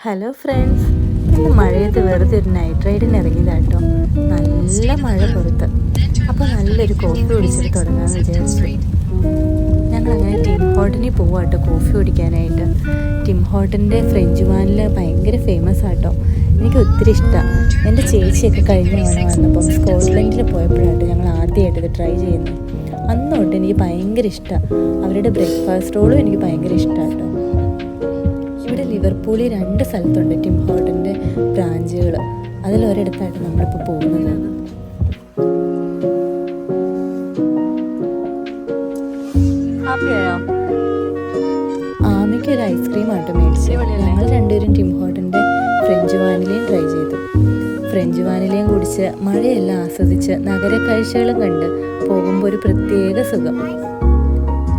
Hello friends, ഇന്ന് മഴയത്ത് വെറുതെ ഒരു നൈറ്റ് റൈഡിന് ഇറങ്ങിയതാട്ടോ. നല്ല മഴ പുറത്ത്. അപ്പോൾ നല്ലൊരു കോഫി കുടിച്ചിട്ട് തുടങ്ങാമെന്ന് വിചാരിച്ചു. ഞങ്ങളങ്ങനെ ടിം ഹോട്ടനിൽ പോവാട്ടോ കോഫി കുടിക്കാനായിട്ട്. ടിം ഹോട്ടൻ്റെ ഫ്രഞ്ച് വാനിൽ ഭയങ്കര ഫേമസ് ആട്ടോ. എനിക്ക് ഒത്തിരി ഇഷ്ടമാണ്. എൻ്റെ ചേച്ചിയൊക്കെ കഴിഞ്ഞ തവണ വന്നപ്പം സ്കോട്ട്ലൻഡിൽ പോയപ്പോഴാട്ടോ ഞങ്ങൾ ആദ്യമായിട്ട് ഇത് ട്രൈ ചെയ്യുന്നത്. അന്ന് തൊട്ട് എനിക്ക് ഭയങ്കര ഇഷ്ടമാണ്. അവരുടെ ബ്രേക്ക്ഫാസ്റ്റ് റോളും എനിക്ക് ഭയങ്കര ഇഷ്ടമാണ് കേട്ടോ. ഇവിടെ ലിവർപൂളിൽ 2 സ്ഥലത്തുണ്ട് ടിം ഹോട്ടൻ്റെ ബ്രാഞ്ചുകൾ. അതിലൊരിടത്തായിട്ട് നമ്മളിപ്പോൾ പോകുന്നത്. ആമയ്ക്ക് ഒരു ഐസ്ക്രീം ആട്ടോ മേടിച്ചു. ഞങ്ങൾ രണ്ടുപേരും ടിം ഹോട്ടൻ്റെ ഫ്രഞ്ച് വാനിലയും ട്രൈ ചെയ്തു. ഫ്രഞ്ച് വാനിലയും കുടിച്ച് മഴയെല്ലാം ആസ്വദിച്ച് നഗരക്കാഴ്ചകളും കണ്ട് പോകുമ്പോൾ ഒരു പ്രത്യേക സുഖം.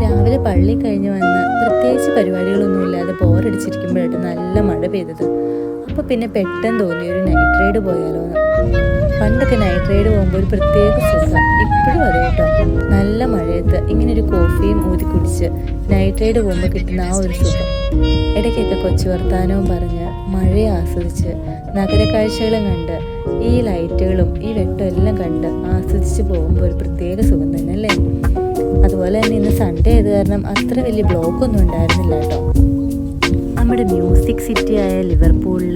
രാവിലെ പള്ളി കഴിഞ്ഞ് വന്ന് പ്രത്യേകിച്ച് പരിപാടികളൊന്നുമില്ലാതെ ബോറടിച്ചിരിക്കുമ്പോഴായിട്ട് നല്ല മഴ പെയ്തത്. അപ്പോൾ പിന്നെ പെട്ടെന്ന് തോന്നി ഒരു നൈറ്റ് റൈഡ് പോയാലോ എന്ന്. പണ്ടൊക്കെ നൈറ്റ് റൈഡ് പോകുമ്പോൾ ഒരു പ്രത്യേക സുഖം. ഇപ്പോഴും അതെ കേട്ടോ. നല്ല മഴയത്ത് ഇങ്ങനെ ഒരു കോഫിയും ഊതി കുടിച്ച് നൈറ്റ് റൈഡ് പോകുമ്പോൾ കിട്ടുന്ന ആ ഒരു സുഖം. ഇടയ്ക്കൊക്കെ കൊച്ചു വർത്താനവും പറഞ്ഞ് മഴയെ ആസ്വദിച്ച് നഗരക്കാഴ്ചകളും കണ്ട് ഈ ലൈറ്റുകളും ഈ വെട്ടവും എല്ലാം കണ്ട് ആസ്വദിച്ച് പോകുമ്പോൾ ഒരു പ്രത്യേക സുഖം തന്നെ അല്ലേ. അതുപോലെ തന്നെ ഇന്ന് സൺഡേ ആയത് കാരണം അത്ര വലിയ ബ്ലോക്കൊന്നും ഉണ്ടായിരുന്നില്ല കേട്ടോ. നമ്മുടെ മ്യൂസിക് സിറ്റി ആയ ലിവർപൂളിൽ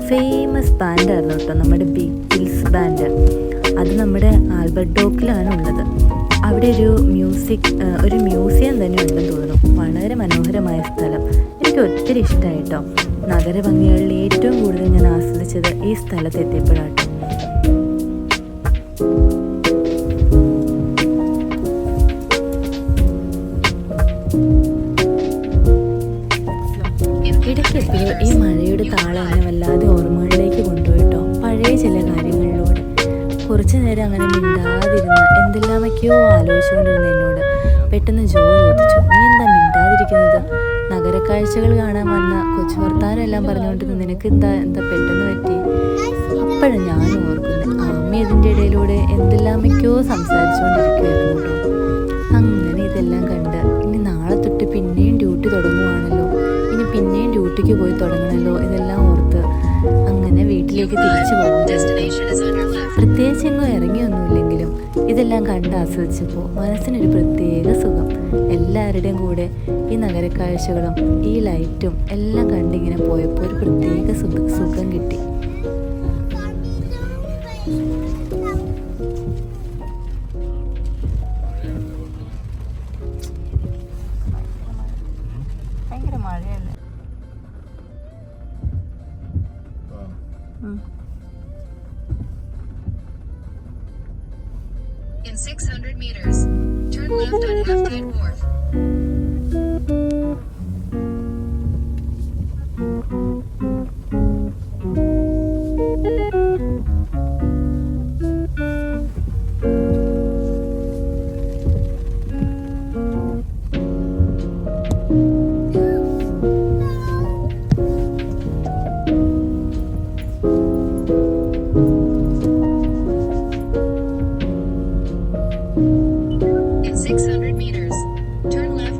ഫേമസ് ബാൻഡായിരുന്നു കേട്ടോ നമ്മുടെ ബീറ്റിൽസ് ബാൻഡ്. അത് നമ്മുടെ ആൽബർട്ട് ഡോക്കിലാണ് ഉള്ളത്. അവിടെ ഒരു മ്യൂസിയം തന്നെ ഉണ്ടെന്ന് തോന്നുന്നു. വളരെ മനോഹരമായ സ്ഥലം. എനിക്ക് ഒത്തിരി ഇഷ്ടമായി കേട്ടോ. നഗരഭംഗികളിൽ ഏറ്റവും കൂടുതൽ ഞാൻ ആസ്വദിച്ചത് ഈ സ്ഥലത്ത് എത്തിയപ്പോഴാട്ടോ. ഇടയ്ക്കെപ്പോഴും ഈ മഴയുടെ താളം എന്നെ വല്ലാതെ ഓർമ്മകളിലേക്ക് കൊണ്ടുപോയിട്ടോ. പഴയ ചില കാര്യങ്ങളിലൂടെ കുറച്ചു നേരം അങ്ങനെ മിണ്ടാതിരുന്ന എന്തെല്ലാമൊക്കെയോ ആലോചിച്ചുകൊണ്ടിരുന്ന എന്നോട് പെട്ടെന്ന് ജോ ചോദിച്ചു, നീ എന്താ മിണ്ടാതിരിക്കുന്നത്? നഗരക്കാഴ്ചകൾ കാണാൻ വന്ന കൊച്ചു വർത്താനം എല്ലാം പറഞ്ഞുകൊണ്ടിരുന്ന നിനക്ക് എന്താ പെട്ടെന്ന് പറ്റി? അപ്പോഴും ഞാൻ ഓർക്കുന്നത് അമ്മ ഇതിൻ്റെ ഇടയിലൂടെ എന്തെല്ലാമൊക്കെയോ സംസാരിച്ചുകൊണ്ടിരിക്കുമായിരുന്നു കേട്ടോ. അങ്ങനെ ഇതെല്ലാം കണ്ട് ഇനി നാളെ തൊട്ട് പിന്നെയും ഡ്യൂട്ടി തുടങ്ങുവാണല്ലോ, ഇനി പിന്നെയും ഡ്യൂട്ടിക്ക് പോയി തുടങ്ങണമല്ലോ, ഇതെല്ലാം ഓർത്ത് അങ്ങനെ വീട്ടിലേക്ക് തിരിച്ചു പോകുന്നു. പ്രത്യേകിച്ച് എങ്ങും ഇറങ്ങിയൊന്നുമില്ലെങ്കിലും ഇതെല്ലാം കണ്ട് ആസ്വദിച്ചപ്പോൾ മനസ്സിനൊരു പ്രത്യേക സുഖം. എല്ലാവരുടെയും കൂടെ ഈ നഗരക്കാഴ്ചകളും ഈ ലൈറ്റും എല്ലാം കണ്ടിങ്ങനെ പോയപ്പോൾ ഒരു പ്രത്യേക സുഖം കിട്ടി. ഭയങ്കര മഴയല്ലേ. In 600 meters, turn left on Half-Tide Wharf. In 600 meters, turn left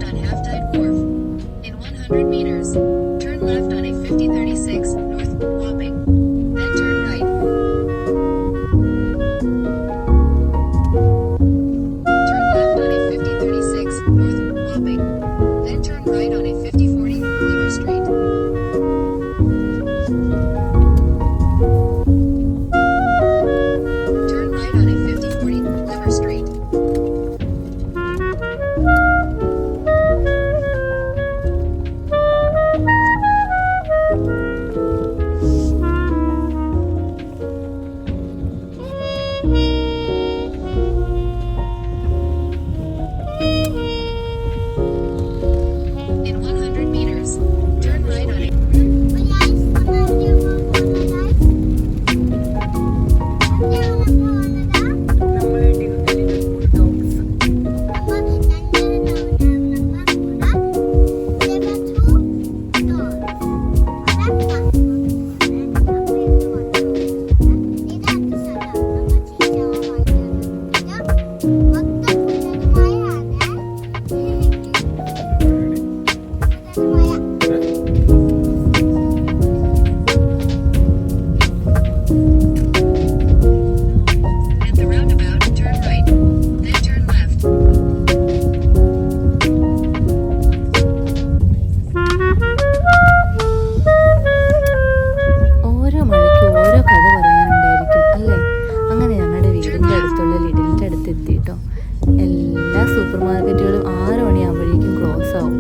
എല്ലാ സൂപ്പർ മാർക്കറ്റുകളും 6 മണിയാകുമ്പോഴേക്കും ക്ലോസ് ആവും.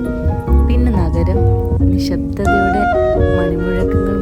പിന്നെ നഗരം നിശബ്ദതയുടെ മണിമുഴക്കങ്ങൾ